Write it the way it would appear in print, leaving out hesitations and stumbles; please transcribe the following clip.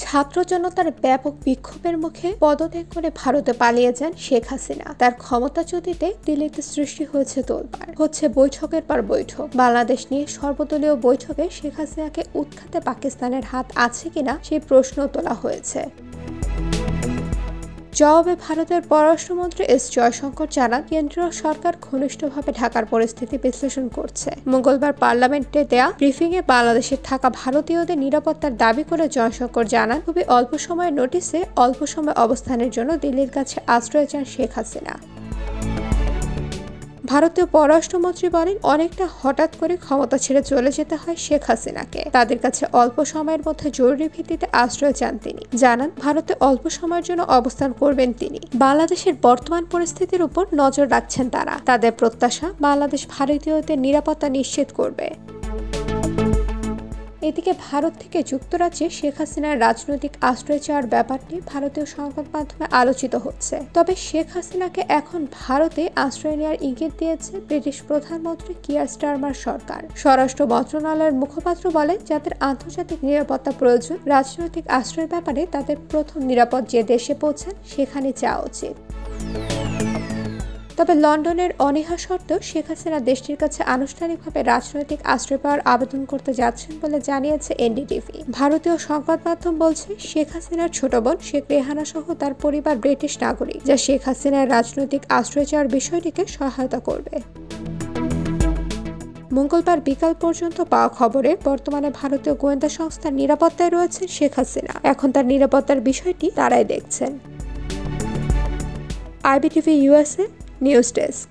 ছাত্র জনতার ব্যাপক বিক্ষোভের মুখে পদত্যাগ করে ভারতে পালিয়ে যান শেখ হাসিনা। তার ক্ষমতাচ্যুতিতে দিল্লিতে সৃষ্টি হয়েছে তোলপাড়, হচ্ছে বৈঠকের পর বৈঠক। বাংলাদেশ নিয়ে সর্বদলীয় বৈঠকে শেখ হাসিনাকে উৎখাতে পাকিস্তানের হাত আছে কিনা সেই প্রশ্ন তোলা হয়েছে। জবাবে ভারতের পররাষ্ট্রমন্ত্রী এস জয়শঙ্কর জানান, কেন্দ্রীয় সরকার ঘনিষ্ঠভাবে ঢাকার পরিস্থিতি বিশ্লেষণ করছে। মঙ্গলবার পার্লামেন্টে দেয়া ব্রিফিংয়ে বাংলাদেশে থাকা ভারতীয়দের নিরাপত্তার দাবি করে জয়শঙ্কর জানান, খুবই অল্প সময়ের নোটিসে অল্প সময় অবস্থানের জন্য দিল্লির কাছে আশ্রয় চান শেখ হাসিনা। ভারতীয় পররাষ্ট্রমন্ত্রী বলেন, অনেকটা হঠাৎ করে ক্ষমতা ছেড়ে চলে যেতে হয় শেখ হাসিনাকে। তাদের কাছে অল্প সময়ের মধ্যে জরুরি ভিত্তিতে আশ্রয় চান তিনি। জানান, ভারতে অল্প সময়ের জন্য অবস্থান করবেন তিনি। বাংলাদেশের বর্তমান পরিস্থিতির উপর নজর রাখছেন তারা। তাদের প্রত্যাশা, বাংলাদেশ ভারতীয়দের নিরাপত্তা নিশ্চিত করবে। এদিকে ভারত থেকে যুক্তরাজ্যে শেখ হাসিনার রাজনৈতিক আশ্রয় চাওয়ার ব্যাপারটি ভারতীয় সংবাদ মাধ্যমে আলোচিত হচ্ছে। তবে শেখ হাসিনাকে এখন ভারতে আশ্রয় নেওয়ার ইঙ্গিত দিয়েছে ব্রিটিশ প্রধানমন্ত্রী কিয়ার স্টারমার সরকার। স্বরাষ্ট্র মন্ত্রণালয়ের মুখপাত্র বলেন, যাদের আন্তর্জাতিক নিরাপত্তা প্রয়োজন, রাজনৈতিক আশ্রয়ের ব্যাপারে তাদের প্রথম নিরাপদ যে দেশে পৌঁছান সেখানে যাওয়া উচিত। তবে লন্ডনের অনীহা সত্ত্বেও শেখ হাসিনা দেশটির কাছে আনুষ্ঠানিকভাবে রাজনৈতিক আশ্রয় পাওয়ার আবেদন করতে যাচ্ছেন বলে জানিয়েছে এনডিটিভি। ভারতীয় সংবাদ মাধ্যম বলছে, শেখ হাসিনার ছোট বোন শেখ রেহানা সহ তার পরিবার ব্রিটিশ নাগরিক, যা শেখ হাসিনার রাজনৈতিক আশ্রয় চাওয়ার বিষয়টিকে সহায়তা করবে। মঙ্গলবার বিকাল পর্যন্ত পাওয়া খবরে বর্তমানে ভারতীয় গোয়েন্দা সংস্থার নিরাপত্তায় রয়েছে শেখ হাসিনা। এখন তার নিরাপত্তার বিষয়টি তারাই দেখছেন। IBTV USA news desk.